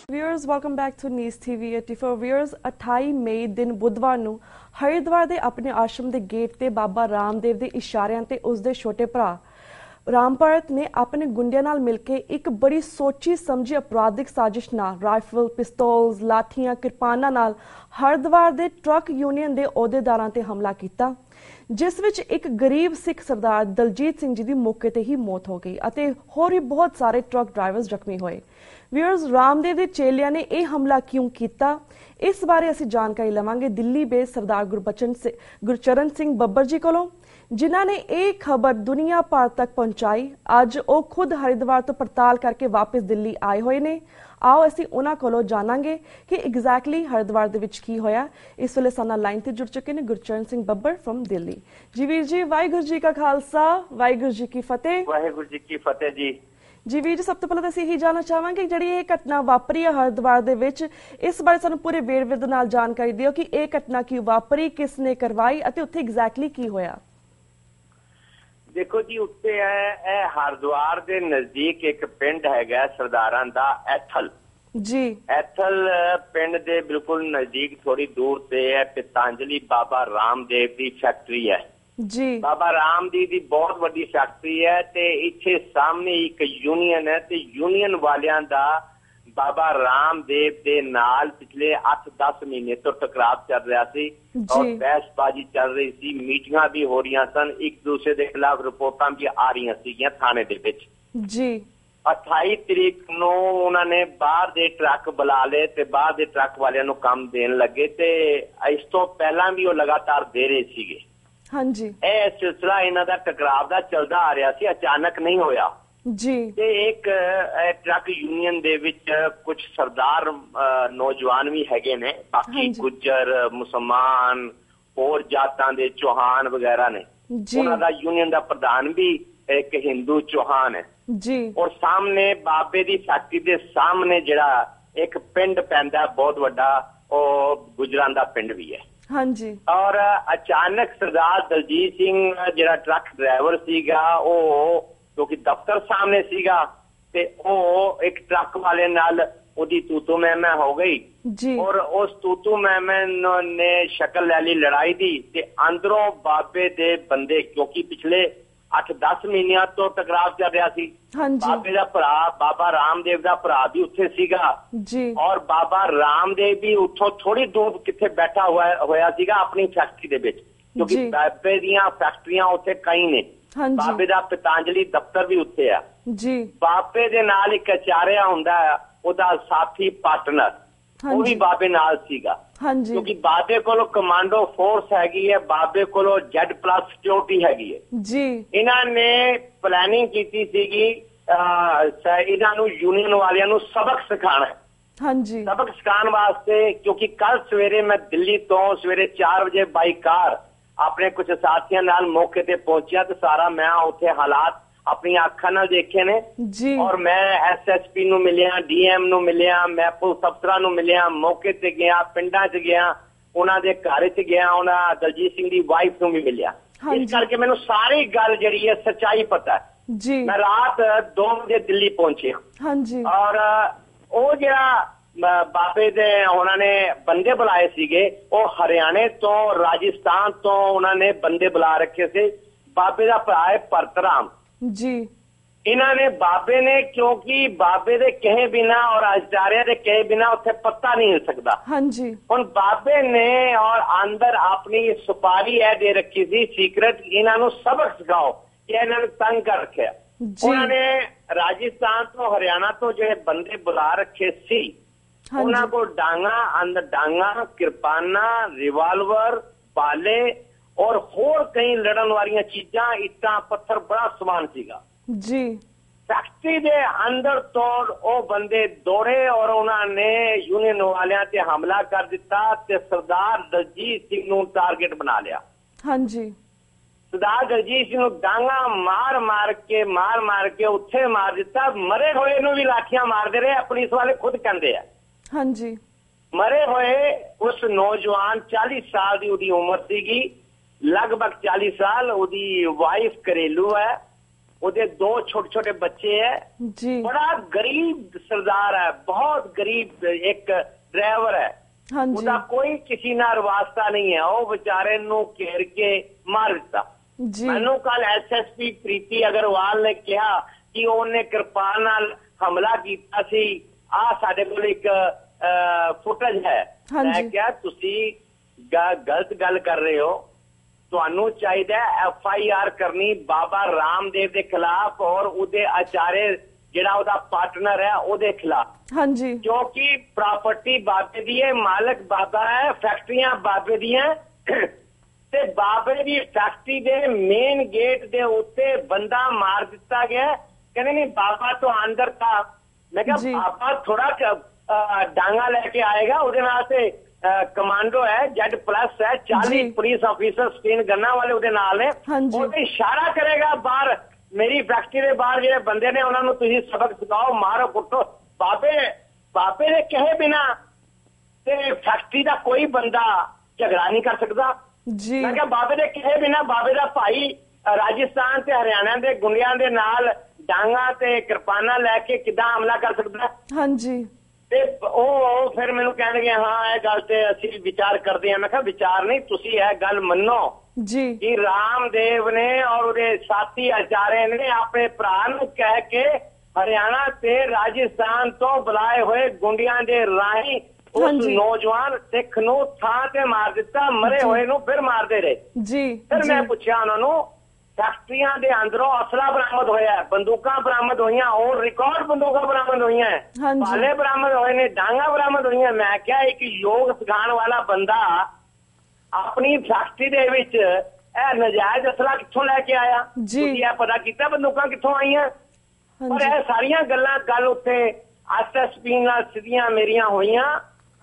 Viewers, welcome back to News TV 84. Viewers, 28 ਮਈ ਦਿਨ ਬੁੱਧਵਾਰ ਨੂੰ ਹਰਿਦੁਆਰ ਦੇ ਆਪਣੇ ਆਸ਼ਰਮ ਦੇ ਗੇਟ ਤੇ ਬਾਬਾ ਰਾਮਦੇਵ ਦੇ ਇਸ਼ਾਰਿਆਂ ਤੇ ਉਸ ਦੇ ਛੋਟੇ ਭਰਾ ਰਾਮਪਰਤ ਨੇ ਆਪਣੇ ਗੁੰਡਿਆਂ ਨਾਲ ਮਿਲ ਕੇ ਇੱਕ ਬੜੀ ਸੋਚੀ ਸਮਝੀ ਅਪਰਾਧਿਕ ਸਾਜ਼ਿਸ਼ ਨਾਲ ਰਾਈਫਲ, ਪਿਸਤੌਲਸ, ਲਾਠੀਆਂ, ਕਿਰਪਾਨਾਂ ਨਾਲ ਹਰਿਦੁਆਰ ਦੇ ਟਰੱਕ ਯੂਨੀਅਨ ਦੇ ਅਹੁਦੇਦਾਰਾਂ ਤੇ ਹਮਲਾ ਕੀਤਾ, ਜਿਸ ਵਿੱਚ ਇੱਕ ਗਰੀਬ ਸਿੱਖ ਸਰਦਾਰ ਦਲਜੀਤ ਸਿੰਘ ਜੀ ਦੀ ਮੌਕੇ ਤੇ ਹੀ ਮੌਤ ਹੋ ਗਈ ਅਤੇ ਹੋਰ ਵੀ ਬਹੁਤ ਸਾਰੇ ਟਰੱਕ ਡਰਾਈਵਰਸ ਜ਼ਖਮੀ ਹੋਏ। ਵਿਊਅਰਸ, ਰਾਮਦੇਵ ਦੇ ਚੇਲਿਆਂ ਨੇ ਇਹ ਹਮਲਾ ਕਿਉਂ ਕੀਤਾ, ਇਸ ਬਾਰੇ ਅਸੀਂ ਜਾਣਕਾਰੀ ਲਵਾਂਗੇ ਦਿੱਲੀ ਬੇਸ ਸਰਦਾਰ ਗੁਰਚਰਨ ਸਿੰਘ ਬੱਬਰ ਜੀ ਕੋਲੋਂ, ਜਿਨ੍ਹਾਂ ਨੇ ਇਹ ਖਬਰ ਦੁਨੀਆ ਭਰ ਤੱਕ ਪਹੁੰਚਾਈ। ਅੱਜ ਉਹ ਖੁਦ ਹਰਿਦੁਆਰ ਤੋਂ ਪੜਤਾਲ ਕਰਕੇ ਵਾਪਸ ਦਿੱਲੀ ਆਏ ਹੋਏ ਨੇ। ਆਓ ਅਸੀਂ ਉਹਨਾਂ ਕੋਲੋਂ ਜਾਣਾਂਗੇ ਕਿ ਐਗਜ਼ੈਕਟਲੀ ਹਰਿਦੁਆਰ ਦੇ ਵਿੱਚ ਕੀ ਹੋਇਆ। ਇਸ ਵੇਲੇ ਸਾਡੇ ਨਾਲ ਲਾਈਨ ਤੇ ਜੁੜ ਚੁੱਕੇ ਨੇ ਗੁਰਚਰਨ ਸਿੰਘ ਬੱਬਰ ਫਰਮ ਦਿੱਲੀ। ਜੀ ਵੀਰ ਜੀ, ਵਾਹਿਗੁਰੂ ਜੀ ਕਾ ਖਾਲਸਾ, ਵਾਹਿਗੁਰੂ ਜੀ ਕੀ ਫਤਿਹ। ਵਾਹਿਗੁਰੂ ਜੀ ਕੀ ਫਤਿਹ ਜੀ। ਜੀ ਵੀਰ ਜੀ, ਸਭ ਤੋਂ ਪਹਿਲਾਂ ਤਾਂ ਅਸੀਂ ਇਹੀ ਜਾਣਨਾ ਚਾਹਾਂਗੇ ਜਿਹੜੀ ਇਹ ਘਟਨਾ ਵਾਪਰੀ ਹੈ ਹਰਿਦੁਆਰ ਦੇ ਵਿੱਚ, ਇਸ ਬਾਰੇ ਸਾਨੂੰ ਪੂਰੇ ਵੇਰਵੇ ਦੇ ਨਾਲ ਜਾਣਕਾਰੀ ਦਿਓ ਕਿ ਇਹ ਘਟਨਾ ਕਿਉਂ ਵਾਪਰੀ, ਕਿਸ ਨੇ ਕਰਵਾਈ ਅਤੇ ਉੱਥੇ ਐਗਜ਼ੈਕਟਲੀ ਕੀ ਹੋਇਆ। ਦੇਖੋ ਜੀ, ਉੱਤੇ ਇਹ ਹਰਿਦੁਆਰ ਦੇ ਨਜ਼ਦੀਕ ਇੱਕ ਪਿੰਡ ਹੈਗਾ ਸਰਦਾਰਾਂ ਦਾ ਐਥਲ ਜੀ। ਐਥਲ ਪਿੰਡ ਦੇ ਬਿਲਕੁਲ ਨਜ਼ਦੀਕ ਥੋੜੀ ਦੂਰ ਤੇ ਹੈ ਪਤੰਜਲੀ ਬਾਬਾ ਰਾਮਦੇਵ ਦੀ ਫੈਕਟਰੀ ਹੈ ਜੀ। ਬਾਬਾ ਰਾਮਦੇਵ ਦੀ ਬਹੁਤ ਵੱਡੀ ਫੈਕਟਰੀ ਹੈ ਤੇ ਇੱਥੇ ਸਾਹਮਣੇ ਇੱਕ ਯੂਨੀਅਨ ਹੈ ਤੇ ਯੂਨੀਅਨ ਵਾਲਿਆਂ ਦਾ ਬਾਬਾ ਰਾਮਦੇਵ ਦੇ ਨਾਲ ਪਿਛਲੇ 8-10 ਮਹੀਨੇ ਤੋਂ ਟਕਰਾਅ ਚੱਲ ਰਿਹਾ ਸੀ ਔਰ ਬਹਿਸਬਾਜ਼ੀ ਚੱਲ ਰਹੀ ਸੀ, ਮੀਟਿੰਗਾਂ ਵੀ ਹੋ ਰਹੀਆਂ ਸਨ, ਇੱਕ ਦੂਸਰੇ ਦੇ ਖਿਲਾਫ ਰਿਪੋਰਟਾਂ ਵੀ ਆ ਰਹੀਆਂ ਸੀਗੀਆਂ ਥਾਣੇ ਦੇ ਵਿੱਚ ਜੀ। 28 ਤਰੀਕ ਨੂੰ ਉਹਨਾਂ ਨੇ ਬਾਹਰ ਦੇ ਟਰੱਕ ਬੁਲਾ ਲਏ ਤੇ ਬਾਹਰ ਦੇ ਟਰੱਕ ਵਾਲਿਆਂ ਨੂੰ ਕੰਮ ਦੇਣ ਲੱਗੇ ਤੇ ਇਸ ਤੋਂ ਪਹਿਲਾਂ ਵੀ ਉਹ ਲਗਾਤਾਰ ਦੇ ਰਹੇ ਸੀਗੇ। ਹਾਂਜੀ, ਇਹ ਸਿਲਸਿਲਾ ਇਹਨਾਂ ਦਾ ਟਕਰਾਅ ਦਾ ਚੱਲਦਾ ਆ ਰਿਹਾ ਸੀ, ਅਚਾਨਕ ਨਹੀਂ ਹੋਇਆ ਜੀ। ਤੇ ਇੱਕ ਟਰੱਕ ਯੂਨੀਅਨ ਦੇ ਵਿੱਚ ਕੁਝ ਸਰਦਾਰ ਨੌਜਵਾਨ ਵੀ ਹੈਗੇ ਨੇ, ਬਾਕੀ ਗੁੱਜਰ, ਮੁਸਲਮਾਨ, ਹੋਰ ਜਾਤਾਂ ਦੇ ਚੌਹਾਨ ਵਗੈਰਾ ਨੇ। ਉਹਨਾਂ ਦਾ ਯੂਨੀਅਨ ਦਾ ਪ੍ਰਧਾਨ ਵੀ ਇੱਕ ਹਿੰਦੂ ਚੌਹਾਨ ਹੈ ਜੀ। ਔਰ ਸਾਹਮਣੇ ਬਾਬੇ ਦੀ ਫੈਕਟਰੀ ਦੇ ਸਾਹਮਣੇ ਜਿਹੜਾ ਇੱਕ ਪਿੰਡ ਪੈਂਦਾ ਬਹੁਤ ਵੱਡਾ, ਉਹ ਗੁਜਰਾਂ ਦਾ ਪਿੰਡ ਵੀ ਹੈ। ਹਾਂਜੀ। ਔਰ ਅਚਾਨਕ ਸਰਦਾਰ ਦਲਜੀਤ ਸਿੰਘ ਜਿਹੜਾ ਟਰੱਕ ਡਰਾਈਵਰ ਸੀਗਾ, ਉਹ ਕਿਉਂਕਿ ਦਫ਼ਤਰ ਸਾਹਮਣੇ ਸੀਗਾ ਤੇ ਉਹ ਇੱਕ ਟਰੱਕ ਵਾਲੇ ਨਾਲ ਉਹਦੀ ਤੂਤੂ ਮੈਂ ਹੋ ਗਈ ਜੀ। ਔਰ ਉਸ ਤੂਤੂ ਮੈਂ ਨੇ ਸ਼ਕਲ ਲੈ ਲਈ ਲੜਾਈ ਦੀ ਤੇ ਅੰਦਰੋਂ ਬਾਬੇ ਦੇ ਬੰਦੇ, ਕਿਉਂਕਿ ਪਿਛਲੇ 8-10 ਮਹੀਨਿਆਂ ਤੋਂ ਟਕਰਾਅ ਚੱਲ ਰਿਹਾ ਸੀ, ਬਾਬੇ ਦਾ ਭਰਾ ਬਾਬਾ ਰਾਮਦੇਵ ਦਾ ਭਰਾ ਵੀ ਉੱਥੇ ਸੀਗਾ ਜੀ। ਔਰ ਬਾਬਾ ਰਾਮਦੇਵ ਵੀ ਉੱਥੋਂ ਥੋੜੀ ਦੂਰ ਕਿੱਥੇ ਬੈਠਾ ਹੋਇਆ ਸੀਗਾ ਆਪਣੀ ਫੈਕਟਰੀ ਦੇ ਵਿੱਚ, ਕਿਉਂਕਿ ਬਾਬੇ ਦੀਆਂ ਫੈਕਟਰੀਆਂ ਉੱਥੇ ਕਈ ਨੇ। ਬਾਬੇ ਦਾ ਪਤੰਜਲੀ ਦਫ਼ਤਰ ਵੀ ਉੱਥੇ ਆ ਜੀ। ਬਾਬੇ ਦੇ ਨਾਲ ਇੱਕ ਆਚਾਰਿਆ ਹੁੰਦਾ, ਉਹਦਾ ਸਾਥੀ ਪਾਰਟਨਰ, ਉਹ ਵੀ ਬਾਬੇ ਨਾਲ ਸੀਗਾ ਕਿਉਂਕਿ ਬਾਬੇ ਕੋਲੋਂ ਕਮਾਂਡੋ ਫੋਰਸ ਹੈਗੀ ਹੈ, ਬਾਬੇ ਕੋਲੋਂ Z+ ਸਿਕਿਉਰਿਟੀ ਹੈਗੀ ਹੈ ਜੀ। ਇਹਨਾਂ ਨੇ ਪਲੈਨਿੰਗ ਕੀਤੀ ਸੀਗੀ ਇਹਨਾਂ ਨੂੰ ਯੂਨੀਅਨ ਵਾਲਿਆਂ ਨੂੰ ਸਬਕ ਸਿਖਾਉਣਾ ਹਾਂਜੀ, ਸਬਕ ਸਿਖਾਉਣ ਵਾਸਤੇ, ਕਿਉਂਕਿ ਕੱਲ ਸਵੇਰੇ ਮੈਂ ਦਿੱਲੀ ਤੋਂ ਸਵੇਰੇ 4 ਵਜੇ ਬਾਈ ਕਾਰ ਆਪਣੇ ਕੁਝ ਸਾਥੀਆਂ ਨਾਲ ਮੌਕੇ ਤੇ ਪਹੁੰਚਿਆ ਤੇ ਸਾਰਾ ਮੈਂ ਉੱਥੇ ਹਾਲਾਤ ਆਪਣੀਆਂ ਅੱਖਾਂ ਨਾਲ ਦੇਖੇ ਨੇ ਜੀ। ਔਰ ਮੈਂ SSP ਨੂੰ ਮਿਲਿਆ, DM ਨੂੰ ਮਿਲਿਆ, ਮੈਂ ਪੁਲਿਸ ਅਫਸਰਾਂ ਨੂੰ ਮਿਲਿਆ, ਮੌਕੇ ਤੇ ਗਿਆ, ਪਿੰਡਾਂ 'ਚ ਗਿਆ, ਉਹਨਾਂ ਦੇ ਘਰ 'ਚ ਗਿਆ, ਉਹਨਾਂ ਦਲਜੀਤ ਸਿੰਘ ਦੀ ਵਾਈਫ ਨੂੰ ਵੀ ਮਿਲਿਆ। ਇਸ ਕਰਕੇ ਮੈਨੂੰ ਸਾਰੀ ਗੱਲ ਜਿਹੜੀ ਹੈ ਸੱਚਾਈ ਪਤਾ ਜੀ। ਮੈਂ ਰਾਤ 2 ਵਜੇ ਦਿੱਲੀ ਪਹੁੰਚਿਆ ਹਾਂਜੀ। ਔਰ ਉਹ ਜਿਹੜਾ ਬਾਬੇ ਦੇ ਉਹਨਾਂ ਨੇ ਬੰਦੇ ਬੁਲਾਏ ਸੀਗੇ, ਉਹ ਹਰਿਆਣੇ ਤੋਂ, ਰਾਜਸਥਾਨ ਤੋਂ ਉਹਨਾਂ ਨੇ ਬੰਦੇ ਬੁਲਾ ਰੱਖੇ ਸੀ। ਬਾਬੇ ਦਾ ਭਰਾ ਹੈ ਭਰਤਰਾਮ ਜੀ। ਇਹਨਾਂ ਨੇ ਬਾਬੇ ਨੇ, ਕਿਉਂਕਿ ਬਾਬੇ ਦੇ ਕਹੇ ਬਿਨਾ ਔਰ ਆਚਾਰਿਆ ਦੇ ਕਹੇ ਬਿਨਾ ਉੱਥੇ ਪੱਤਾ ਨਹੀਂ ਹਿਲ ਸਕਦਾ ਹਾਂਜੀ। ਹੁਣ ਬਾਬੇ ਨੇ ਔਰ ਅੰਦਰ ਆਪਣੀ ਸੁਪਾਰੀ ਇਹ ਦੇ ਰੱਖੀ ਸੀ ਸੀਕ੍ਰੇਟ, ਇਹਨਾਂ ਨੂੰ ਸਬਕ ਸਿਖਾਓ, ਕਿ ਇਹਨਾਂ ਨੂੰ ਤੰਗ ਕਰ ਰੱਖਿਆ। ਉਹਨਾਂ ਨੇ ਰਾਜਸਥਾਨ ਤੋਂ, ਹਰਿਆਣਾ ਤੋਂ ਜਿਹੜੇ ਬੰਦੇ ਬੁਲਾ ਰੱਖੇ ਸੀ, ਉਹਨਾਂ ਕੋਲ ਡਾਂਗਾ, ਕਿਰਪਾਨਾਂ, ਰਿਵਾਲਵਰ, ਬਾਲੇ ਔਰ ਹੋਰ ਕਈ ਲੜਨ ਵਾਲੀਆਂ ਚੀਜ਼ਾਂ, ਇੱਟਾਂ, ਪੱਥਰ, ਬੜਾ ਸਮਾਨ ਸੀਗਾ ਜੀ। ਫੈਕਟਰੀ ਦੇ ਅੰਦਰ ਤੋਂ ਉਹ ਬੰਦੇ ਦੌੜੇ ਔਰ ਉਹਨਾਂ ਨੇ ਯੂਨੀਅਨ ਵਾਲਿਆਂ ਤੇ ਹਮਲਾ ਕਰ ਦਿੱਤਾ ਤੇ ਸਰਦਾਰ ਦਲਜੀਤ ਸਿੰਘ ਨੂੰ ਟਾਰਗੇਟ ਬਣਾ ਲਿਆ ਹਾਂਜੀ। ਸਰਦਾਰ ਦਲਜੀਤ ਸਿੰਘ ਨੂੰ ਡਾਂਗਾ ਮਾਰ ਕੇ ਉੱਥੇ ਮਾਰ ਦਿੱਤਾ। ਮਰੇ ਹੋਏ ਨੂੰ ਵੀ ਲਾਠੀਆਂ ਮਾਰਦੇ ਰਹੇ, ਪੁਲਿਸ ਵਾਲੇ ਖੁਦ ਕਹਿੰਦੇ ਆ ਹਾਂਜੀ। ਮਰੇ ਹੋਏ ਉਸ ਨੌਜਵਾਨ 40 ਸਾਲ ਦੀ ਉਹਦੀ ਉਮਰ ਸੀਗੀ, ਲਗਭਗ 40 ਸਾਲ। ਉਹਦੀ ਵਾਈਫ ਘਰੇਲੂ ਹੈ, ਉਹਦੇ 2 ਛੋਟੇ-ਛੋਟੇ ਬੱਚੇ ਹੈ ਜੀ। ਬੜਾ ਗਰੀਬ ਸਰਦਾਰ ਹੈ, ਬਹੁਤ ਗਰੀਬ, ਇੱਕ ਡਰਾਈਵਰ ਹੈ, ਹਾਂਜੀ ਉਹਦਾ ਕੋਈ ਕਿਸੇ ਨਾਲ ਵਾਸਤਾ ਨਹੀਂ ਹੈ। ਉਹ ਵਿਚਾਰੇ ਨੂੰ ਘੇਰ ਕੇ ਮਾਰ ਦਿੱਤਾ। ਜੀ ਮੈਨੂੰ ਕੱਲ ਐਸਐਸਪੀ ਪ੍ਰੀਤੀ ਅਗਰਵਾਲ ਨੇ ਕਿਹਾ ਕਿ ਉਹਨੇ ਕਿਰਪਾਨ ਨਾਲ ਹਮਲਾ ਕੀਤਾ ਸੀ। ਆ ਸਾਡੇ ਕੋਲ ਇੱਕ ਫੁਟੇਜ ਹੈ। ਮੈਂ ਕਿਹਾ ਤੁਸੀਂ ਗਲਤ ਗੱਲ ਕਰ ਰਹੇ ਹੋ, ਤੁਹਾਨੂੰ ਚਾਹੀਦਾ FIR ਕਰਨੀ ਬਾਬਾ ਰਾਮਦੇਵ ਦੇ ਖਿਲਾਫ ਔਰ ਉਹਦੇ ਆਚਾਰੇ ਜਿਹੜਾ ਉਹਦਾ ਪਾਰਟਨਰ ਹੈ ਉਹਦੇ ਖਿਲਾਫ। ਹਾਂਜੀ ਕਿਉਂਕਿ ਪ੍ਰਾਪਰਟੀ ਬਾਬੇ ਦੀ ਹੈ, ਮਾਲਕ ਬਾਬਾ ਹੈ, ਫੈਕਟਰੀਆਂ ਬਾਬੇ ਦੀਆਂ, ਤੇ ਬਾਬੇ ਦੀ ਫੈਕਟਰੀ ਦੇ ਮੇਨ ਗੇਟ ਦੇ ਉੱਤੇ ਬੰਦਾ ਮਾਰ ਦਿੱਤਾ ਗਿਆ। ਕਹਿੰਦੇ ਨਹੀਂ ਬਾਬਾ ਤੋਂ ਅੰਦਰ था। मैं क्या बाबा थोड़ा डांगा लेके आएगा, ਉਹਦੇ ਨਾਲ ਤੇ ਕਮਾਂਡੋ ਹੈ, Z+ ਹੈ, 40 ਪੁਲਿਸ ਆਫੀਸਰ ਸਪੀਨ ਗੰਨਾ ਵਾਲੇ ਉਹਦੇ ਨਾਲ ਨੇ। ਉਹ ਤੇ ਇਸ਼ਾਰਾ ਕਰੇਗਾ ਬਾਹਰ, ਮੇਰੀ ਫੈਕਟਰੀ ਦੇ ਬਾਹਰ ਜਿਹੜੇ ਬੰਦੇ ਨੇ ਉਹਨਾਂ ਨੂੰ ਤੁਸੀਂ ਸਬਕ ਸਿਖਾਓ, ਮਾਰੋ ਕੁੱਟੋ। ਬਾਬੇ ਦੇ ਕਹੇ ਬਿਨਾ ਤੇ ਫੈਕਟਰੀ ਦਾ ਕੋਈ ਬੰਦਾ ਝਗੜਾ ਨਹੀਂ ਕਰ ਸਕਦਾ ਜੀ। ਮੈਂ ਕਿਹਾ ਬਾਬੇ ਦੇ ਕਹੇ ਬਿਨਾ ਬਾਬੇ ਦਾ ਭਾਈ ਰਾਜਸਥਾਨ ਤੇ ਹਰਿਆਣਾ ਦੇ ਗੁੰਡਿਆਂ ਦੇ ਨਾਲ ਡਾਂਗਾ ਤੇ ਕਿਰਪਾਨਾਂ ਲੈ ਕੇ ਕਿੱਦਾਂ ਹਮਲਾ ਕਰ ਸਕਦਾ? ਹਾਂਜੀ। ਤੇ ਉਹ ਫਿਰ ਮੈਨੂੰ ਕਹਿਣਗੇ ਹਾਂ ਇਹ ਗੱਲ ਤੇ ਅਸੀਂ ਵਿਚਾਰ ਕਰਦੇ ਹਾਂ। ਮੈਂ ਕਿਹਾ ਵਿਚਾਰ ਨਹੀਂ, ਤੁਸੀਂ ਇਹ ਗੱਲ ਮੰਨੋ ਜੀ ਕਿ ਰਾਮਦੇਵ ਨੇ ਔਰ ਉਹਦੇ ਸਾਥੀ ਆਚਾਰੇ ਨੇ ਆਪਣੇ ਭਰਾ ਨੂੰ ਕਹਿ ਕੇ ਹਰਿਆਣਾ ਤੇ ਰਾਜਸਥਾਨ ਤੋਂ ਬੁਲਾਏ ਹੋਏ ਗੁੰਡਿਆਂ ਦੇ ਰਾਹੀਂ ਉਸ ਨੌਜਵਾਨ ਸਿੱਖ ਨੂੰ ਥਾਂ ਤੇ ਮਾਰ ਦਿੱਤਾ, ਮਰੇ ਹੋਏ ਨੂੰ ਫਿਰ ਮਾਰਦੇ ਰਹੇ ਜੀ। ਫਿਰ ਮੈਂ ਪੁੱਛਿਆ ਉਹਨਾਂ ਨੂੰ, ਫੈਕਟਰੀਆਂ ਦੇ ਅੰਦਰੋਂ ਅਸਲਾ ਬਰਾਮਦ ਹੋਇਆ, ਬੰਦੂਕਾਂ ਬਰਾਮਦ ਹੋਈਆਂ, ਔਰ ਰਿਕਾਰਡ ਬੰਦੂਕਾਂ ਬਰਾਮਦ ਹੋਈਆਂ, ਭਾਲੇ ਬਰਾਮਦ ਹੋਏ ਨੇ, ਡਾਂਗਾ ਬਰਾਮਦ ਹੋਈਆਂ। ਮੈਂ ਕਿਹਾ ਇੱਕ ਯੋਗ ਸਿਖਾਉਣ ਵਾਲਾ ਬੰਦਾ ਆਪਣੀ ਫੈਕਟਰੀ ਦੇ ਵਿੱਚ ਇਹ ਨਜਾਇਜ਼ ਅਸਲਾ ਕਿੱਥੋਂ ਲੈ ਕੇ ਆਇਆ? ਤੁਸੀਂ ਇਹ ਪਤਾ ਕੀਤਾ ਬੰਦੂਕਾਂ ਕਿੱਥੋਂ ਆਈਆਂ? ਪਰ ਇਹ ਸਾਰੀਆਂ ਗੱਲਾਂ ਕੱਲ ਉੱਥੇ SSP ਨਾਲ ਸਿੱਧੀਆਂ ਮੇਰੀਆਂ ਹੋਈਆਂ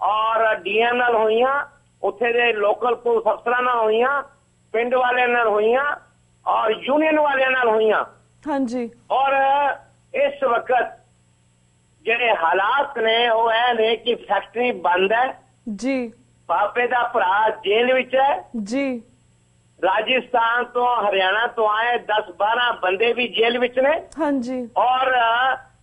ਔਰ DM ਨਾਲ ਹੋਈਆਂ, ਉੱਥੇ ਦੇ ਲੋਕਲ ਪੁਲਿਸ ਅਫਸਰਾਂ ਨਾਲ ਹੋਈਆਂ, ਪਿੰਡ ਵਾਲਿਆਂ ਨਾਲ ਹੋਈਆਂ ਔਰ यूनियन वालियां नाल होईयां। ਹਾਂਜੀ। और इस वक्त ਜਿਹੜੇ ਹਾਲਾਤ ਨੇ ਉਹ ਇਹ ਨੇ ਕਿ ਫੈਕਟਰੀ ਬੰਦ ਹੈ ਜੀ, ਬਾਬੇ ਦਾ ਭਰਾ ਜੇਲ੍ਹ ਵਿੱਚ ਹੈ ਜੀ, ਰਾਜਸਥਾਨ ਤੋਂ ਹਰਿਆਣਾ ਤੋਂ ਆਏ 10-12 ਬੰਦੇ ਵੀ ਜੇਲ੍ਹ ਵਿੱਚ ਨੇ। ਹਾਂਜੀ। ਔਰ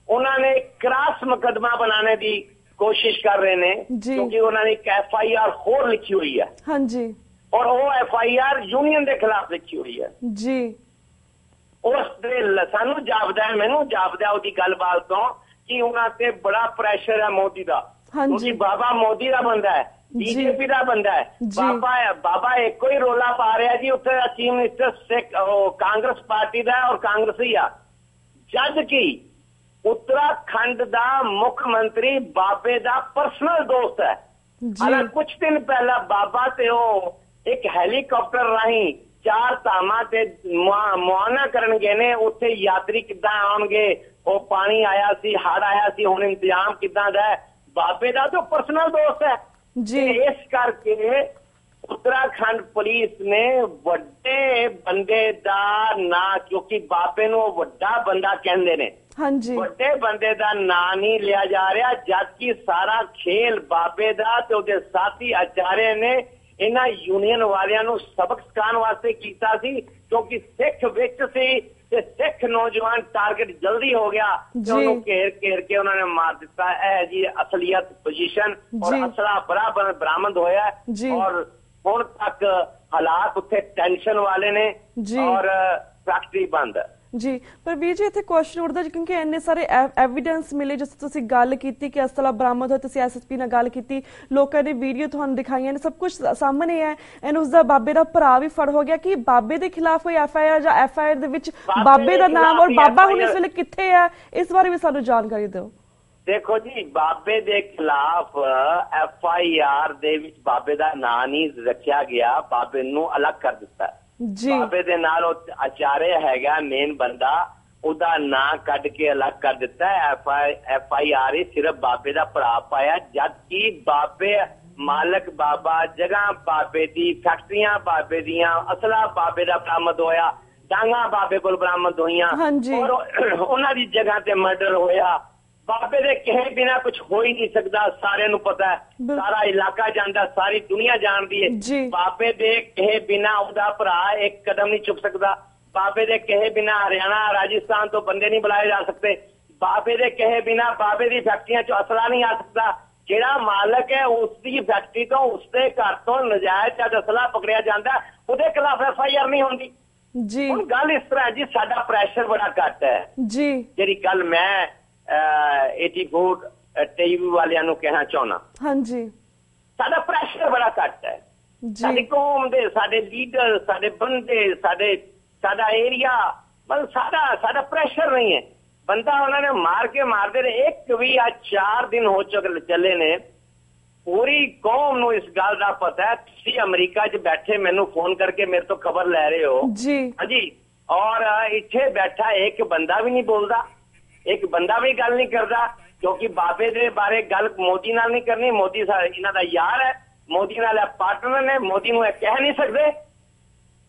ਉਹਨਾਂ ਨੇ ਕ੍ਰਾਸ ਮੁਕੱਦਮਾ ਬਣਾਉਣੇ ਦੀ ਕੋਸ਼ਿਸ਼ ਕਰ ਰਹੇ ਨੇ ਕਿਉਂਕਿ ਉਹਨਾਂ ਨੇ ਇੱਕ FIR ਹੋਰ ਲਿਖੀ ਹੋਈ ਹੈ। ਹਾਂਜੀ। ਔਰ ਉਹ FIR यूनियन ਦੇ ਖਿਲਾਫ ਲਿਖੀ ਹੋਈ ਹੈ ਜੀ। ਉਸ ਦੇ ਸਾਨੂੰ ਜਾਪਦਾ ਹੈ, ਮੈਨੂੰ ਜਾਪਦਾ ਉਹਦੀ ਗੱਲਬਾਤ ਤੋਂ ਕਿ ਉਹਨਾਂ ਤੇ ਬੜਾ ਪ੍ਰੈਸ਼ਰ ਹੈ ਮੋਦੀ ਦਾ, ਕਿਉਂਕਿ ਬਾਬਾ ਮੋਦੀ ਦਾ ਬੰਦਾ ਹੈ, BJP ਦਾ ਬੰਦਾ ਹੈ। ਬਾਬਾ ਇੱਕੋ ਹੀ ਰੋਲਾ ਪਾ ਰਿਹਾ ਜੀ ਉੱਥੇ ਚੀਫ ਮਿਨਿਸਟਰ ਸਿੱਖ ਕਾਂਗਰਸ ਪਾਰਟੀ ਦਾ ਔਰ ਕਾਂਗਰਸੀ ਆ, ਜਦ ਕਿ ਉੱਤਰਾਖੰਡ ਦਾ ਮੁੱਖ ਮੰਤਰੀ ਬਾਬੇ ਦਾ ਪਰਸਨਲ ਦੋਸਤ ਹੈ। ਹਾਲਾਂਕਿ ਕੁਝ ਦਿਨ ਪਹਿਲਾਂ ਬਾਬਾ ਤੇ ਉਹ ਇੱਕ ਹੈਲੀਕਾਪਟਰ ਰਾਹੀਂ 4 ਧਾਮਾਂ ਤੇ ਮੁਆਇਨਾ ਕਰਨ ਗਏ ਨੇ। ਉੱਥੇ ਯਾਤਰੀ ਕਿੱਦਾਂ ਆਉਣਗੇ, ਉਹ ਪਾਣੀ ਆਇਆ ਸੀ, ਹੜ੍ਹ ਆਇਆ ਸੀ, ਹੁਣ ਇੰਤਜ਼ਾਮ ਕਿੱਦਾਂ ਦਾ? ਬਾਬੇ ਦਾ ਤਾਂ ਪਰਸਨਲ ਦੋਸਤ ਹੈ ਜੀ। ਇਸ ਕਰਕੇ ਉੱਤਰਾਖੰਡ ਪੁਲਿਸ ਨੇ ਵੱਡੇ ਬੰਦੇ ਦਾ ਨਾਂ, ਕਿਉਂਕਿ ਬਾਬੇ ਨੂੰ ਵੱਡਾ ਬੰਦਾ ਕਹਿੰਦੇ ਨੇ, ਵੱਡੇ ਬੰਦੇ ਦਾ ਨਾਂ ਨਹੀਂ ਲਿਆ ਜਾ ਰਿਹਾ, ਜਦਕਿ ਸਾਰਾ ਖੇਲ ਬਾਬੇ ਦਾ ਤੇ ਉਹਦੇ ਸਾਥੀ ਆਚਾਰੇ ਨੇ ਇਹਨਾਂ यूनियन ਵਾਲਿਆਂ ਨੂੰ ਸਬਕ ਸਿਖਾਉਣ ਵਾਸਤੇ ਕੀਤਾ ਸੀ, ਕਿਉਂਕਿ ਸਿੱਖ ਵਿੱਚ ਸੀ ਤੇ ਸਿੱਖ ਨੌਜਵਾਨ ਟਾਰਗੇਟ ਜਲਦੀ ਹੋ ਗਿਆ ਤੇ ਉਹਨੂੰ ਘੇਰ ਕੇ ਉਹਨਾਂ ਨੇ ਮਾਰ ਦਿੱਤਾ। ਇਹ ਜੀ ਅਸਲੀਅਤ ਪੋਜੀਸ਼ਨ ਔਰ ਅਸਲਾ ਬਰਾਮਦ ਹੋਇਆ ਔਰ ਹੁਣ ਤੱਕ ਹਾਲਾਤ ਉੱਥੇ ਟੈਨਸ਼ਨ ਵਾਲੇ ਨੇ ਔਰ ਫੈਕਟਰੀ ਬੰਦ ਹੈ ਜੀ। ਪਰ ਵੀਰ ਜੀ ਇੱਥੇ ਕੁਐਸਚਨ ਉੱਠਦਾ ਕਿਉਂਕਿ ਇੰਨੇ ਸਾਰੇ ਐਵੀਡੈਂਸ ਮਿਲੇ, ਜਿਸ ਤੁਸੀਂ ਗੱਲ ਕੀਤੀ ਕਿ ਅਸਲਾ ਬਰਾਮਦ ਹੋਇਆ, ਤੁਸੀਂ SSP ਨਾਲ ਗੱਲ ਕੀਤੀ, ਲੋਕਾਂ ਨੇ ਵੀਡੀਓ ਤੁਹਾਨੂੰ ਦਿਖਾਈਆਂ ਨੇ, ਸਭ ਕੁਝ ਸਾਹਮਣੇ ਹੈ। ਐਂਡ ਉਸਦਾ ਬਾਬੇ ਦਾ ਭਰਾ ਵੀ ਫੜ ਹੋ ਗਿਆ। ਕਿ ਬਾਬੇ ਦੇ ਖਿਲਾਫ ਕੋਈ FIR ਜਾਂ FIR ਦੇ ਵਿੱਚ ਬਾਬੇ ਦਾ ਨਾਮ ਔਰ ਬਾਬਾ ਹੁਣ ਇਸ ਵੇਲੇ ਕਿੱਥੇ ਹੈ, ਇਸ ਬਾਰੇ ਵੀ ਸਾਨੂੰ ਜਾਣਕਾਰੀ ਦਿਓ। ਦੇਖੋ ਜੀ, ਬਾਬੇ ਦੇ ਖਿਲਾਫ FIR ਦੇ ਵਿੱਚ ਬਾਬੇ ਦਾ ਨਾਂ ਨਹੀਂ ਰੱਖਿਆ ਗਿਆ, ਬਾਬੇ ਨੂੰ ਅਲੱਗ ਕਰ ਦਿੱਤਾ ਬਾਬੇ ਦੇ ਨਾਲ ਉਹ ਆਚਾਰੇ ਹੈਗਾ ਮੇਨ ਬੰਦਾ, ਉਹਦਾ ਨਾਂ ਕੱਢ ਕੇ ਅਲੱਗ ਕਰ ਦਿੱਤਾ। FIR ਹੀ ਸਿਰਫ ਬਾਬੇ ਦਾ ਭਰਾ ਪਾਇਆ, ਜਦਕਿ ਬਾਬੇ ਮਾਲਕ ਬਾਬਾ, ਜਗ੍ਹਾ ਬਾਬੇ ਦੀ, ਫੈਕਟਰੀਆਂ ਬਾਬੇ ਦੀਆਂ, ਅਸਲਾ ਬਾਬੇ ਦਾ ਬਰਾਮਦ ਹੋਇਆ, ਡਾਂਗਾ ਬਾਬੇ ਕੋਲ ਬਰਾਮਦ ਹੋਈਆਂ ਔਰ ਉਹਨਾਂ ਦੀ ਜਗ੍ਹਾ ਤੇ ਮਰਡਰ ਹੋਇਆ। ਬਾਬੇ ਦੇ ਕਹੇ ਬਿਨਾ ਕੁਝ ਹੋ ਹੀ ਨਹੀਂ ਸਕਦਾ, ਸਾਰਿਆਂ ਨੂੰ ਪਤਾ ਹੈ, ਸਾਰਾ ਇਲਾਕਾ ਜਾਣਦਾ, ਸਾਰੀ ਦੁਨੀਆ ਜਾਣਦੀ ਹੈ। ਬਾਬੇ ਦੇ ਕਹੇ ਬਿਨਾ ਉਹਦਾ ਭਰਾ ਇੱਕ ਕਦਮ ਨਹੀਂ ਚੁੱਕ ਸਕਦਾ। बाबे दे कहे बिना हरियाणा राजस्थान तो बंदे नहीं बुलाए जा सकते, बाबे दे कहे बिना बाबे दी फैक्ट्रियां चो असला नहीं आ सकता। ਜਿਹੜਾ ਮਾਲਕ ਹੈ ਉਸਦੀ ਫੈਕਟਰੀ ਤੋਂ ਉਸਦੇ ਘਰ ਤੋਂ ਨਜਾਇਜ਼ ਜਦ ਅਸਲਾ ਪਕੜਿਆ ਜਾਂਦਾ ਉਹਦੇ ਖਿਲਾਫ FIR ਨਹੀਂ ਹੁੰਦੀ ਜੀ। ਹੁਣ ਗੱਲ ਇਸ ਤਰ੍ਹਾਂ ਜੀ, ਸਾਡਾ ਪ੍ਰੈਸ਼ਰ ਬੜਾ ਘੱਟ ਹੈ ਜੀ। ਜਿਹੜੀ ਗੱਲ ਮੈਂ 84 ਟੀਵੀ ਵਾਲਿਆਂ ਨੂੰ ਕਹਿਣਾ ਚਾਹੁੰਦਾ, ਹਾਂਜੀ, ਸਾਡਾ ਪ੍ਰੈਸ਼ਰ ਬੜਾ ਘੱਟ ਹੈ। ਸਾਡੀ ਕੌਮ ਦੇ, ਸਾਡੇ ਲੀਡਰ, ਸਾਡੇ ਬੰਦੇ, ਸਾਡਾ ਏਰੀਆ, ਮਤਲਬ ਸਾਡਾ ਪ੍ਰੈਸ਼ਰ ਨਹੀਂ ਹੈ। ਬੰਦਾ ਉਹਨਾਂ ਨੇ ਮਾਰ ਕੇ ਮਾਰਦੇ ਨੇ। ਇੱਕ ਵੀ ਆ 4 ਦਿਨ ਹੋ ਚੁੱਕੇ ਚੱਲੇ ਨੇ, ਪੂਰੀ ਕੌਮ ਨੂੰ ਇਸ ਗੱਲ ਦਾ ਪਤਾ ਹੈ। ਤੁਸੀਂ ਅਮਰੀਕਾ 'ਚ ਬੈਠੇ ਮੈਨੂੰ ਫੋਨ ਕਰਕੇ ਮੇਰੇ ਤੋਂ ਖਬਰ ਲੈ ਰਹੇ ਹੋ ਜੀ, ਹਾਂਜੀ, ਔਰ ਇੱਥੇ ਬੈਠਾ ਇੱਕ ਬੰਦਾ ਵੀ ਨਹੀਂ ਬੋਲਦਾ, ਇੱਕ ਬੰਦਾ ਵੀ ਗੱਲ ਨਹੀਂ ਕਰਦਾ, ਕਿਉਂਕਿ ਬਾਬੇ ਦੇ ਬਾਰੇ ਗੱਲ ਮੋਦੀ ਨਾਲ ਨਹੀਂ ਕਰਨੀ। ਮੋਦੀ ਇਹਨਾਂ ਦਾ ਯਾਰ ਹੈ, ਮੋਦੀ ਨਾਲ ਪਾਰਟਨਰ ਨੇ, ਮੋਦੀ ਨੂੰ ਇਹ ਕਹਿ ਨਹੀਂ ਸਕਦੇ।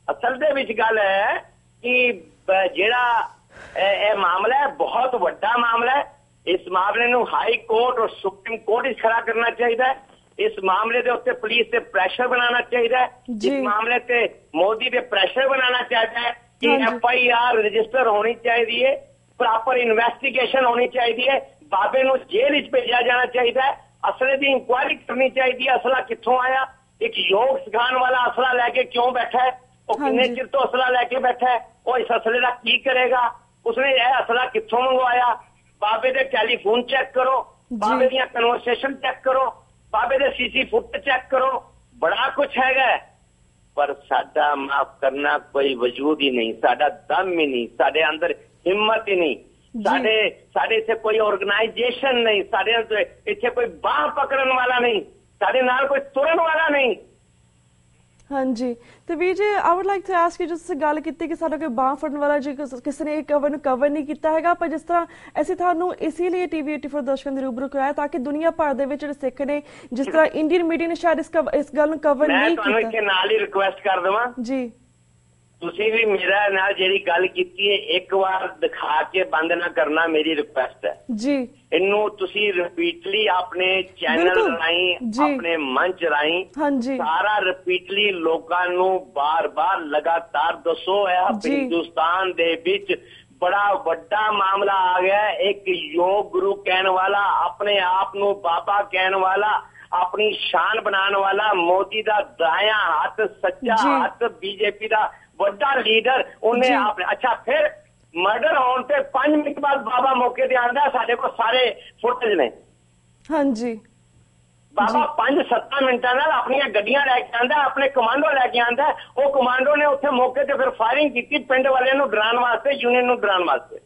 ਅਸਲ ਦੇ ਵਿੱਚ ਗੱਲ ਹੈ ਕਿ ਜਿਹੜਾ ਇਹ ਮਾਮਲਾ ਹੈ ਬਹੁਤ ਵੱਡਾ ਮਾਮਲਾ ਹੈ। ਇਸ ਮਾਮਲੇ ਨੂੰ ਹਾਈ ਕੋਰਟ ਔਰ ਸੁਪਰੀਮ ਕੋਰਟ ਵਿੱਚ ਖੜਾ ਕਰਨਾ ਚਾਹੀਦਾ ਹੈ। ਇਸ ਮਾਮਲੇ ਦੇ ਉੱਤੇ ਪੁਲਿਸ ਤੇ ਪ੍ਰੈਸ਼ਰ ਬਣਾਉਣਾ ਚਾਹੀਦਾ ਹੈ। ਇਸ ਮਾਮਲੇ ਤੇ ਮੋਦੀ ਤੇ ਪ੍ਰੈਸ਼ਰ ਬਣਾਉਣਾ ਚਾਹੀਦਾ ਹੈ ਕਿ FIR ਰਜਿਸਟਰ ਹੋਣੀ ਚਾਹੀਦੀ ਹੈ, ਪ੍ਰੋਪਰ ਇਨਵੈਸਟੀਗੇਸ਼ਨ ਹੋਣੀ ਚਾਹੀਦੀ ਹੈ, ਬਾਬੇ ਨੂੰ ਜੇਲ੍ਹ ਵਿੱਚ ਭੇਜਿਆ ਜਾਣਾ ਚਾਹੀਦਾ ਹੈ, ਅਸਲੇ ਦੀ ਇਨਕੁਆਇਰੀ ਕਰਨੀ ਚਾਹੀਦੀ ਹੈ, ਅਸਲਾ ਕਿੱਥੋਂ ਆਇਆ, ਇੱਕ ਯੋਗ ਸਿਖਾਉਣ ਵਾਲਾ ਅਸਲਾ ਲੈ ਕੇ ਕਿਉਂ ਬੈਠਾ ਹੈ, ਉਹ ਕਿੰਨੇ ਚਿਰ ਤੋਂ ਅਸਲਾ ਲੈ ਕੇ ਬੈਠਾ ਹੈ, ਉਹ ਇਸ ਅਸਲੇ ਦਾ ਕੀ ਕਰੇਗਾ, ਉਸਨੇ ਇਹ ਅਸਲਾ ਕਿੱਥੋਂ ਮੰਗਵਾਇਆ। ਬਾਬੇ ਦੇ ਟੈਲੀਫੋਨ ਚੈੱਕ ਕਰੋ, ਬਾਬੇ ਦੀਆਂ ਕਨਵਰਸੇਸ਼ਨ ਚੈੱਕ ਕਰੋ, ਬਾਬੇ ਦੇ CC ਫੁੱਟ ਚੈੱਕ ਕਰੋ, ਬੜਾ ਕੁਛ ਹੈਗਾ। ਪਰ ਸਾਡਾ ਮਾਫ ਕਰਨਾ ਕੋਈ ਵਜੂਦ ਹੀ ਨਹੀਂ, ਸਾਡਾ ਦਮ ਹੀ ਨਹੀਂ, ਸਾਡੇ ਅੰਦਰ ਹਿੰਮਤ ਹੀ ਨਹੀਂ, ਸਾਡੇ ਇੱਥੇ ਕੋਈ ਆਰਗੇਨਾਈਜੇਸ਼ਨ ਨਹੀਂ, ਸਾਡੇ ਇੱਥੇ ਕੋਈ ਬਾਹ ਪਕੜਨ ਵਾਲਾ ਨਹੀਂ, ਸਾਡੇ ਨਾਲ ਕੋਈ ਤੁਰਨ ਵਾਲਾ ਨਹੀਂ। ਹਾਂਜੀ, ਤੇ ਵੀਰ ਜੀ I would like to ask you, ਜਿਸ ਤੁਸੀਂ ਗੱਲ ਕੀਤੀ ਕਿ ਸਾਡਾ ਕੋਈ ਬਾਂਹ ਫੜਨ ਵਾਲਾ ਜੀ ਕਿਸੇ ਨੇ ਕਵਰ ਨੂੰ ਕਵਰ ਨਹੀਂ ਕੀਤਾ ਹੈਗਾ, ਪਰ ਜਿਸ ਤਰ੍ਹਾਂ ਅਸੀਂ ਤੁਹਾਨੂੰ ਇਸੇ ਲਈ TV 84 ਦਰਸ਼ਕਾਂ ਦੇ ਰੂਬਰੂ ਕਰਾਇਆ ਤਾਂ ਕਿ ਦੁਨੀਆ ਭਰ ਦੇ ਵਿੱਚ ਜਿਹੜੇ ਸਿੱਖ ਨੇ, ਜਿਸ ਤਰ੍ਹਾਂ ਇੰਡੀਅਨ ਮੀਡੀਆ ਨੇ ਸ਼ਾਇਦ ਇਸ ਗੱਲ ਨੂੰ ਕਵਰ ਨਹੀਂ ਕੀਤਾ। ਮੈਂ ਤੁਹਾਨੂੰ ਨਾਲ ਹੀ ਰਿਕੁਐਸਟ ਕਰ ਦੇਵਾਂ ਜੀ, ਤੁਸੀਂ ਵੀ ਮੇਰਾ ਨਾਲ ਜਿਹੜੀ ਗੱਲ ਕੀਤੀ ਹੈ ਇੱਕ ਵਾਰ ਦਿਖਾ ਕੇ ਬੰਦ ਨਾ ਕਰਨਾ, ਮੇਰੀ ਰਿਕੁਐਸਟ ਹੈ ਜੀ। ਇਹਨੂੰ ਤੁਸੀਂ ਰਿਪੀਟਲੀ ਆਪਣੇ ਚੈਨਲ ਰਾਹੀਂ, ਆਪਣੇ ਮੰਚ ਰਾਹੀਂ ਸਾਰਾ ਰਿਪੀਟਲੀ ਲੋਕਾਂ ਨੂੰ ਬਾਰ-ਬਾਰ ਲਗਾਤਾਰ ਦੱਸੋ। ਇਹ ਹਿੰਦੁਸਤਾਨ ਦੇ ਵਿੱਚ ਬੜਾ ਵੱਡਾ ਮਾਮਲਾ ਆ ਗਿਆ। ਇੱਕ ਯੋਗ ਗੁਰੂ ਕਹਿਣ ਵਾਲਾ, ਆਪਣੇ ਆਪ ਨੂੰ ਬਾਬਾ ਕਹਿਣ ਵਾਲਾ, ਆਪਣੀ ਸ਼ਾਨ ਬਣਾਉਣ ਵਾਲਾ, ਮੋਦੀ ਦਾ ਦਾਇਆ ਹੱਥ, ਸੱਚਾ ਹੱਥ, BJP ਦਾ ਵੱਡਾ ਲੀਡਰ, ਉਹਨੇ ਆਪਣੇ ਅੱਛਾ ਫਿਰ ਮਰਡਰ ਹੋਣ ਤੇ 5 ਮਿੰਟ ਬਾਅਦ ਬਾਬਾ ਮੌਕੇ ਤੇ ਆਂਦਾ, ਸਾਡੇ ਕੋਲ ਸਾਰੇ ਫੁਟੇਜ ਨੇ। ਹਾਂਜੀ, ਬਾਬਾ 5-7 ਮਿੰਟਾਂ ਨਾਲ ਆਪਣੀਆਂ ਗੱਡੀਆਂ ਲੈ ਕੇ ਆਂਦਾ, ਆਪਣੇ ਕਮਾਂਡੋ ਲੈ ਕੇ ਆਂਦਾ। ਉਹ ਕਮਾਂਡੋ ਨੇ ਉੱਥੇ ਮੌਕੇ ਤੇ ਫਿਰ ਫਾਇਰਿੰਗ ਕੀਤੀ ਪਿੰਡ ਵਾਲਿਆਂ ਨੂੰ ਡਰਾਉਣ ਵਾਸਤੇ, ਯੂਨੀਅਨ ਨੂੰ ਡਰਾਉਣ ਵਾਸਤੇ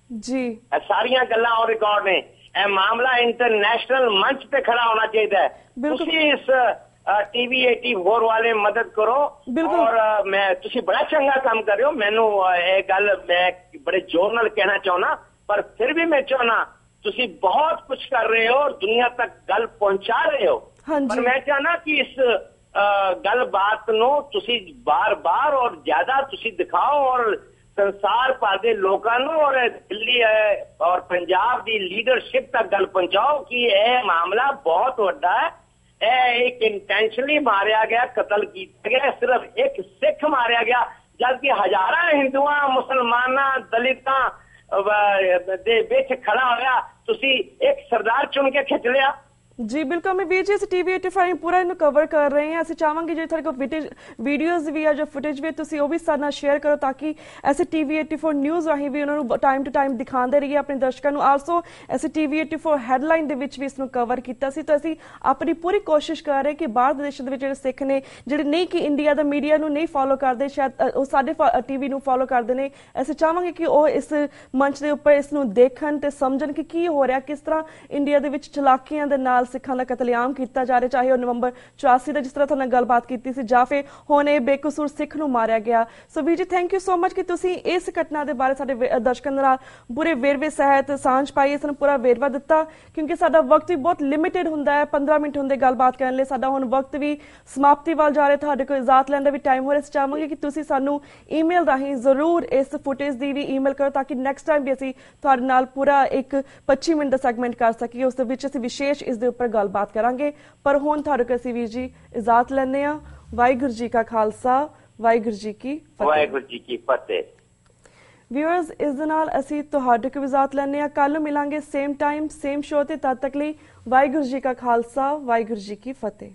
ਜੀ। ਇਹ ਸਾਰੀਆਂ ਗੱਲਾਂ ਔਨ ਰਿਕਾਰਡ ਨੇ। ਇਹ ਮਾਮਲਾ ਇੰਟਰਨੈਸ਼ਨਲ ਮੰਚ ਤੇ ਖੜਾ ਹੋਣਾ ਚਾਹੀਦਾ ਹੈ। ਤੁਸੀਂ ਇਸ TV 84 ਵਾਲੇ ਮਦਦ ਕਰੋ, ਔਰ ਮੈਂ ਤੁਸੀਂ ਬੜਾ ਚੰਗਾ ਕੰਮ ਕਰ ਰਹੇ ਹੋ। ਮੈਨੂੰ ਇਹ ਗੱਲ ਮੈਂ ਬੜੇ ਜ਼ੋਰ ਨਾਲ ਕਹਿਣਾ ਚਾਹੁੰਦਾ, ਪਰ ਫਿਰ ਵੀ ਮੈਂ ਚਾਹੁੰਦਾ ਤੁਸੀਂ ਬਹੁਤ ਕੁਝ ਕਰ ਰਹੇ ਹੋ, ਦੁਨੀਆ ਤੱਕ ਗੱਲ ਪਹੁੰਚਾ ਰਹੇ ਹੋ, ਪਰ ਮੈਂ ਚਾਹੁੰਦਾ ਕਿ ਇਸ ਗੱਲਬਾਤ ਨੂੰ ਤੁਸੀਂ ਬਾਰ-ਬਾਰ ਔਰ ਜ਼ਿਆਦਾ ਤੁਸੀਂ ਦਿਖਾਓ ਔਰ ਸੰਸਾਰ ਭਰ ਦੇ ਲੋਕਾਂ ਨੂੰ ਔਰ ਦਿੱਲੀ ਔਰ ਪੰਜਾਬ ਦੀ ਲੀਡਰਸ਼ਿਪ ਤੱਕ ਗੱਲ ਪਹੁੰਚਾਓ ਕਿ ਇਹ ਮਾਮਲਾ ਬਹੁਤ ਵੱਡਾ ਹੈ। एक इंटेंशनली मारिया गया, कत्ल किया गया, सिर्फ एक सिख मारिया गया, जबकि हजारा हिंदुआ, मुसलमाना, दलितां दे विच खड़ा होया, तुसी एक सरदार चुन के खिंच लिया। जी बिल्कुल, मैं वीर जी ਅਸੀਂ TV 85 ਪੂਰਾ ਇਹਨੂੰ ਕਵਰ ਕਰ ਰਹੇ ਹਾਂ। ਅਸੀਂ ਚਾਹਾਂਗੇ ਜੇ ਤੁਹਾਡੇ ਕੋਲ ਵੀਡੀਓਜ਼ ਵੀ ਆ ਜਾਂ ਫੁਟੇਜ ਵੀ ਤੁਸੀਂ ਉਹ ਵੀ ਸਾਡੇ ਨਾਲ ਸ਼ੇਅਰ ਕਰੋ ਤਾਂ ਕਿ ਅਸੀਂ TV 84 ਨਿਊਜ਼ ਰਾਹੀਂ ਵੀ ਉਹਨਾਂ ਨੂੰ ਟਾਈਮ ਟੂ ਟਾਈਮ ਦਿਖਾਉਂਦੇ ਰਹੀਏ ਆਪਣੇ ਦਰਸ਼ਕਾਂ ਨੂੰ। ਆਲਸੋ ਅਸੀਂ TV 84 ਹੈਡਲਾਈਨ ਦੇ ਵਿੱਚ ਵੀ ਇਸ ਨੂੰ ਕਵਰ ਕੀਤਾ ਸੀ। ਤਾਂ ਅਸੀਂ ਆਪਣੀ ਪੂਰੀ ਕੋਸ਼ਿਸ਼ ਕਰ ਰਹੇ ਕਿ ਬਾਹਰ ਦੇ ਦੇਸ਼ਾਂ ਦੇ ਵਿੱਚ ਜਿਹੜੇ ਸਿੱਖ ਨੇ, ਜਿਹੜੇ ਨਹੀਂ ਕਿ ਇੰਡੀਆ ਦਾ ਮੀਡੀਆ ਨੂੰ ਨਹੀਂ ਫੋਲੋ ਕਰਦੇ, ਸ਼ਾਇਦ ਉਹ ਸਾਡੇ TV ਨੂੰ ਫੋਲੋ ਕਰਦੇ ਨੇ, ਅਸੀਂ ਚਾਹਾਂਗੇ ਕਿ ਉਹ ਇਸ ਮੰਚ ਦੇ ਉੱਪਰ ਇਸ ਨੂੰ ਦੇਖਣ ਤੇ ਸਮਝਣ ਕਿ ਕੀ ਹੋ ਰਿਹਾ, ਕਿਸ ਤਰ੍ਹਾਂ ਇੰਡੀਆ ਦੇ ਵਿੱਚ ਚਲਾਕੀਆਂ ਦੇ ਨਾਲ ਸਿੱਖਾਂ ਦਾ ਕਤਲੇਆਮ ਕੀਤਾ ਜਾ ਰਿਹਾ, ਚਾਹੇ ਉਹ ਨਵੰਬਰ 84 ਦਾ ਜਿਸ ਤਰ੍ਹਾਂ ਤੁਹਾਡੇ ਨਾਲ ਗੱਲਬਾਤ ਕੀਤੀ ਸੀ, ਜਾਂ ਫਿਰ ਹੁਣ ਇਹ ਬੇਕਸੂਰ ਸਿੱਖ ਨੂੰ ਮਾਰਿਆ ਗਿਆ। ਸੋ ਵੀਰ ਜੀ ਥੈਂਕ ਯੂ ਸੋ ਮਚ ਕਿ ਤੁਸੀਂ ਇਸ ਘਟਨਾ ਦੇ ਬਾਰੇ ਸਾਡੇ ਦਰਸ਼ਕਾਂ ਨਾਲ ਪੂਰੇ ਵੇਰਵੇ ਸਹਿਤ ਸਾਂਝ ਪਾਈ, ਸਾਨੂੰ ਪੂਰਾ ਵੇਰਵਾ ਦਿੱਤਾ, ਕਿਉਂਕਿ ਸਾਡਾ ਵਕਤ ਵੀ ਬਹੁਤ ਲਿਮਿਟਿਡ ਹੁੰਦਾ ਹੈ, 15 ਮਿੰਟ ਹੁੰਦੇ ਗੱਲਬਾਤ ਕਰਨ ਲਈ, ਸਾਡਾ ਹੁਣ ਵਕਤ ਵੀ ਸਮਾਪਤੀ ਵੱਲ ਜਾ ਰਿਹਾ, ਤੁਹਾਡੇ ਕੋਲ ਇਜਾਜ਼ਤ ਲੈਣ ਦਾ ਵੀ ਟਾਈਮ ਹੋ ਰਿਹਾ। ਅਸੀਂ ਚਾਹਾਂਗੇ ਕਿ ਤੁਸੀਂ ਸਾਨੂੰ ਈਮੇਲ ਰਾਹੀਂ ਜ਼ਰੂਰ ਇਸ ਫੁਟੇਜ ਦੀ ਵੀ ਈਮੇਲ ਕਰੋ ਤਾਂ ਕਿ ਨੈਕਸਟ ਟਾਈਮ ਵੀ ਅਸੀਂ ਤੁਹਾਡੇ ਨਾਲ ਪੂਰਾ ਇੱਕ 25 ਮਿੰਟ ਦਾ ਸੈਗਮੈਂਟ ਕਰ ਸਕੀਏ, ਉਸ ਦੇ ਵਿੱਚ ਅਸੀਂ ਵਿਸ਼ੇਸ਼ ਇਸ ਦੇ ਉੱਪਰ ਗੱਲਬਾਤ ਕਰਾਂਗੇ। ਪਰ ਹੁਣ ਤੁਹਾਡੇ ਕੋਲ ਅਸੀਂ ਵੀਰ ਜੀ ਇਜਾਜ਼ਤ ਲੈਂਦੇ ਹਾਂ। ਵਾਹਿਗੁਰੂ ਜੀ ਕਾ ਖਾਲਸਾ, ਵਾਹਿਗੁਰੂ ਜੀ ਕੀ ਫਤਿਹ। ਵਾਹਿਗੁਰੂ ਜੀ ਕੀ ਫਤਿਹ। ਵਿਊਅਰਸ, ਇਸ ਦੇ ਨਾਲ ਅਸੀਂ ਤੁਹਾਡੇ ਕੋਲ ਇਜਾਜ਼ਤ ਲੈਂਦੇ ਹਾਂ। ਕੱਲ ਮਿਲਾਂਗੇ ਸੇਮ ਟਾਈਮ ਸੇਮ ਸ਼ੋਅ ਤੇ। ਤਦ ਤੱਕ ਲਈ ਵਾਹਿਗੁਰੂ ਜੀ ਕਾ ਖਾਲਸਾ, ਵਾਹਿਗੁਰੂ ਜੀ ਕੀ ਫਤਿਹ।